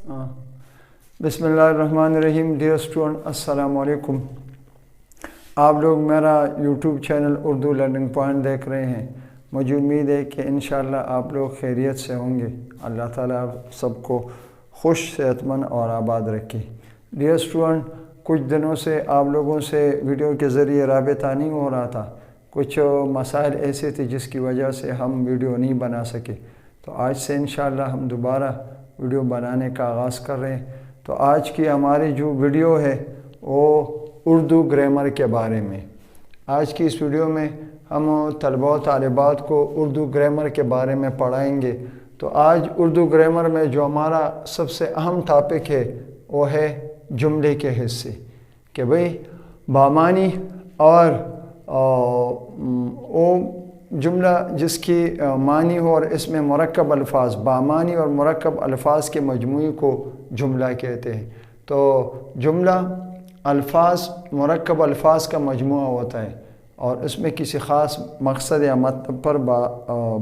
बिस्मिल्लाहिर्रहमानिर्रहीम। Dear student, अस्सलाम वालेकुम। आप लोग मेरा YouTube channel Urdu learning point देख रहे हैं। मुझे उम्मीद है कि इंशाअल्लाह आप लोग खैरियत से होंगे। अल्लाह ताला आप सबको खुश, सेहतमंद और आबाद रखे। डियर स्टूडेंट, कुछ दिनों से आप लोगों से वीडियो के ज़रिए राबिता नहीं हो रहा था। कुछ मसाइल ऐसे थे जिसकी वजह से हम वीडियो नहीं बना सके। तो आज से इंशाअल्लाह हम दोबारा वीडियो बनाने का आगाज़ कर रहे हैं। तो आज की हमारी जो वीडियो है वो उर्दू ग्रामर के बारे में। आज की इस वीडियो में हम तलबा और तालिबात को उर्दू ग्रामर के बारे में पढ़ाएंगे। तो आज उर्दू ग्रामर में जो हमारा सबसे अहम टॉपिक है वो है जुमले के हिस्से, कि भाई बामानी और वो जुमला जिसकी मानी हो और इसमें मुरक्कब अल्फाज, बामानी और मुरक्कब अल्फाज के मजमूई को जुमला कहते हैं। तो जुमला अल्फाज, मुरक्कब अल्फाज का मजमूआ होता है और इसमें किसी ख़ास मकसद या मतलब पर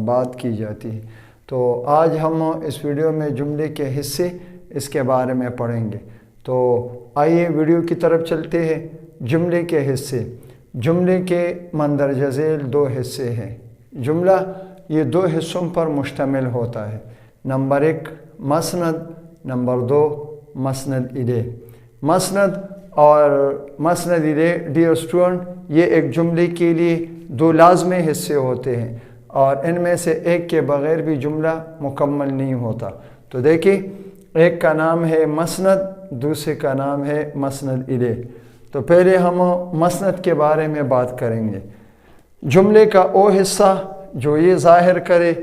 बात की जाती है। तो आज हम इस वीडियो में जुमले के हिस्से इसके बारे में पढ़ेंगे। तो आइए वीडियो की तरफ चलते हैं। जुमले के हिस्से। जुमले के मंदरजा झेल दो हिस्से हैं। जुमला ये दो हिस्सों पर मुश्तमिल होता है। नंबर 1 मसनद, नंबर 2 मसनद इले। मसनद और मसनद इले, डियर स्टूडेंट, ये एक जुमले के लिए दो लाजमी हिस्से होते हैं और इनमें से एक के बग़ैर भी जुमला मुकम्मल नहीं होता। तो देखिए, एक का नाम है मसनद, दूसरे का नाम है मसनद इले। तो पहले हम मसनद के बारे में बात करेंगे। जुमले का वो हिस्सा जो ये ज़ाहिर करे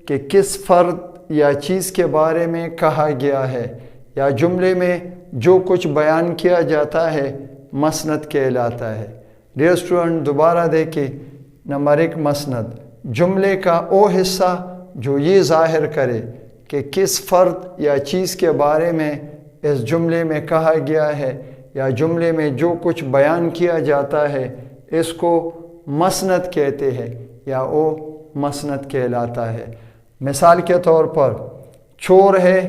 कि किस फ़र्द या चीज़ के बारे में कहा गया है या जुमले में जो कुछ बयान किया जाता है, मसनद कहलाता है। डियर स्टूडेंट, दोबारा देखिए। नंबर 1 मसनद, जुमले का वो हिस्सा जो ये ज़ाहिर करे कि किस फ़र्द या चीज़ के बारे में इस जुमले में कहा गया है या जुमले में जो कुछ बयान किया जाता है, इसको मसनद कहते हैं या वो मसनद कहलाता है। मिसाल के तौर पर, चोर है,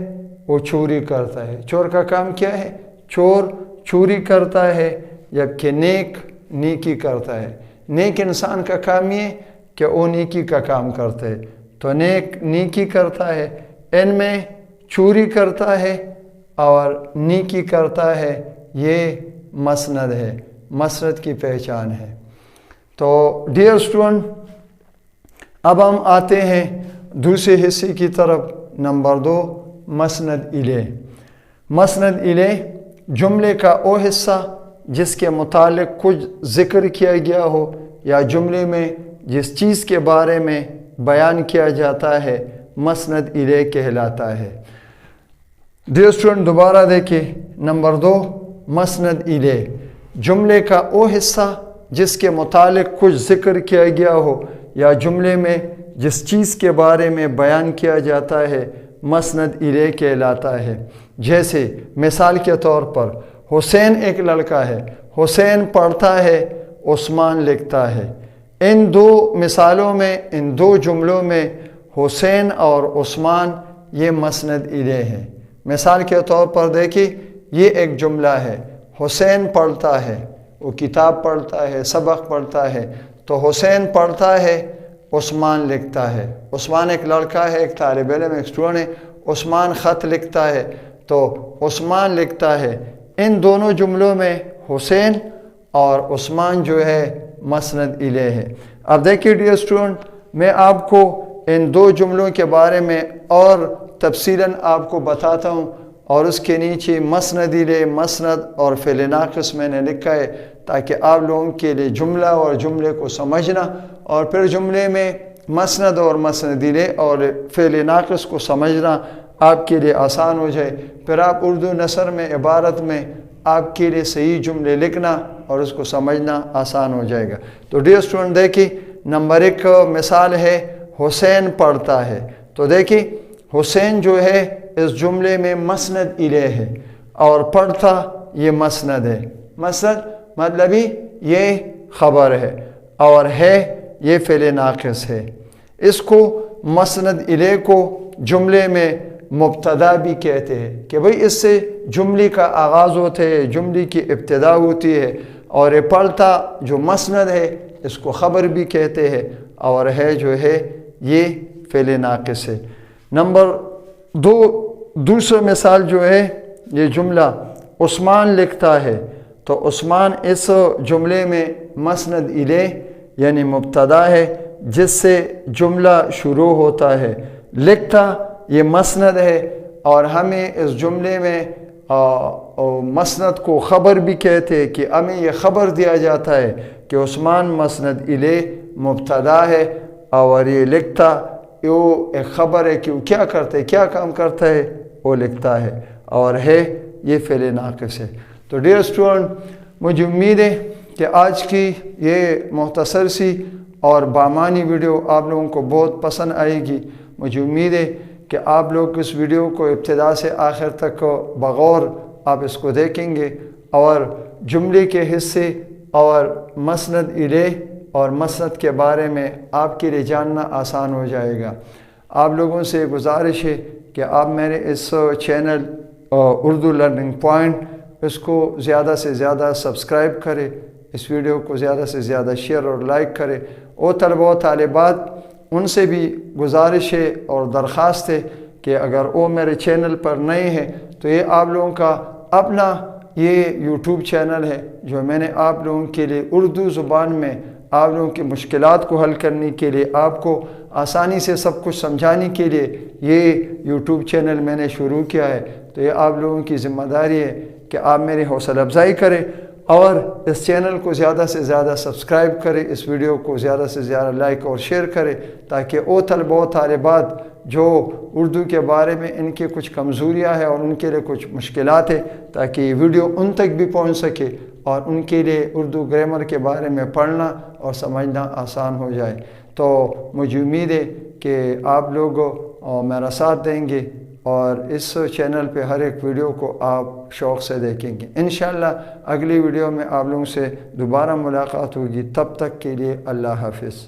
वो चोरी करता है। चोर का काम क्या है? चोर चोरी करता है, जबकि नेक नेकी करता है। नेक इंसान का काम ये कि वो नेकी का काम करता है। तो नेक नेकी करता है, इनमें चोरी करता है और नेकी करता है, ये मसनद है, मसनद की पहचान है। तो डियर स्टूडेंट, अब हम आते हैं दूसरे हिस्से की तरफ। नंबर 2 मसनद इले। मसनद इले जुमले का वो हिस्सा जिसके मुतालिक कुछ ज़िक्र किया गया हो या जुमले में जिस चीज़ के बारे में बयान किया जाता है, मसनद इले कहलाता है। डियर स्टूडेंट, दोबारा देखिए। नंबर 2 मसनद इले, जुमले का वो हिस्सा जिसके मुतालिक कुछ ज़िक्र किया गया हो या जुमले में जिस चीज़ के बारे में बयान किया जाता है, मसनद इले कहलाता है। जैसे मिसाल के तौर पर, हुसैन एक लड़का है, हुसैन पढ़ता है, उस्मान लिखता है। इन दो मिसालों में, इन दो जुमलों में हुसैन और उस्मान ये मसनद इले हैं। मिसाल के तौर पर देखिए, ये एक जुमला है, हुसैन पढ़ता है, वो किताब पढ़ता है, सबक पढ़ता है। तो हुसैन पढ़ता है, उस्मान लिखता है। उस्मान एक लड़का है, एक तालिब इल्म, एक स्टूडेंट है। उस्मान ख़त लिखता है, तो उस्मान लिखता है। इन दोनों जुमलों में हुसैन और उस्मान जो है मसनद इले है। अब देखिए डियर स्टूडेंट, मैं आपको इन दो जुमलों के बारे में और तफसीलन आपको बताता हूँ और उसके नीचे मसनद इले, मसनद और फ़िल नाक़िस मैंने लिखा है ताकि आप लोगों के लिए जुमला और जुमले को समझना और फिर जुमले में मसनद और मसनद इले और फ़िल नाक़िस को समझना आपके लिए आसान हो जाए। फिर आप उर्दू नसर में, इबारत में आपके लिए सही जुमले लिखना और उसको समझना आसान हो जाएगा। तो डियर स्टूडेंट, देखिए, नंबर 1 मिसाल है, हुसैन पढ़ता है। तो देखिए, हुसैन जो है इस जुमले में मसनद इले है और पढ़ता ये मसनद है। मसनद मतलब ही ये ख़बर है और है ये फ़िल नाक़िस है। इसको मसनद इले को जुमले में مبتدا بھی کہتے ہیں کہ بھئی اس سے جملے کا آغاز ہوتا ہے، جملے کی ابتدا ہوتی ہے، اور پڑھتا جو مسند ہے اس کو خبر بھی کہتے ہیں، اور ہے جو ہے یہ فعل ناقص ہے۔ نمبر دوسرا مثال جو ہے یہ جملہ عثمان لکھتا ہے، تو عثمان اس جملے میں مسند الیہ یعنی مبتدا ہے جس سے جملہ شروع ہوتا ہے، لکھتا یہ مسند ہے، اور ہمیں اس جملے میں مسند کو خبر بھی کہتے ہیں کہ ہمیں یہ خبر دیا جاتا ہے کہ عثمان مسند الیہ مبتدا ہے، اور یہ لکھتا یہ ایک خبر ہے کہ وہ کیا کرتا ہے، کیا کام کرتا ہے، وہ لکھتا ہے، اور ہے یہ فعل ناقص ہے۔ تو ڈیئر اسٹوڈنٹ، مجھے امید ہے کہ آج کی یہ مختصر سی اور بامعنی ویڈیو آپ لوگوں کو بہت پسند آئے گی۔ مجھے امید ہے کہ آپ لوگ اس ویڈیو کو ابتدا سے آخر تک بغور آپ اس کو دیکھیں گے، اور جملے کے حصے اور مسند الیہ اور مسند کے بارے میں آپ کے لیے جاننا آسان ہو جائے گا۔ آپ لوگوں سے گزارش ہے کہ آپ میرے اس چینل اردو لرننگ پوائنٹ اس کو زیادہ سے زیادہ سبسکرائب کرے، اس ویڈیو کو زیادہ سے زیادہ شیئر اور لائک کرے، اور طلبہ و طالبات ان سے بھی گزارش ہے اور درخواست ہے کہ اگر وہ میرے چینل پر نئے ہیں تو یہ آپ لوگوں کا اپنا یہ یوٹیوب چینل ہے جو میں نے آپ لوگوں کے لیے اردو زبان میں آپ لوگوں کی مشکلات کو حل کرنے کے لیے، آپ کو آسانی سے سب کچھ سمجھانے کے لیے یہ یوٹیوب چینل میں نے شروع کیا ہے۔ تو یہ آپ لوگوں کی ذمہ داری ہے کہ آپ میری حوصلہ افزائی کریں اور اس چینل کو زیادہ سے زیادہ سبسکرائب کریں، اس ویڈیو کو زیادہ سے زیادہ لائک اور شیئر کریں، تاکہ وہ طلبہ و طالبات جو اردو کے بارے میں ان کی کچھ کمزوریاں ہیں اور ان کے لیے کچھ مشکلات ہیں، تاکہ یہ ویڈیو ان تک بھی پہنچ سکے اور ان کے لیے اردو گرامر کے بارے میں پڑھنا اور سمجھنا آسان ہو جائے۔ تو مجھے امید ہے کہ آپ لوگ میرا ساتھ دیں گے اور اس چینل پہ ہر ایک ویڈیو کو آپ شوق سے دیکھیں گے۔ انشاءاللہ اگلی ویڈیو میں آپ لوگوں سے دوبارہ ملاقات ہوگی، تب تک کے لیے اللہ حافظ۔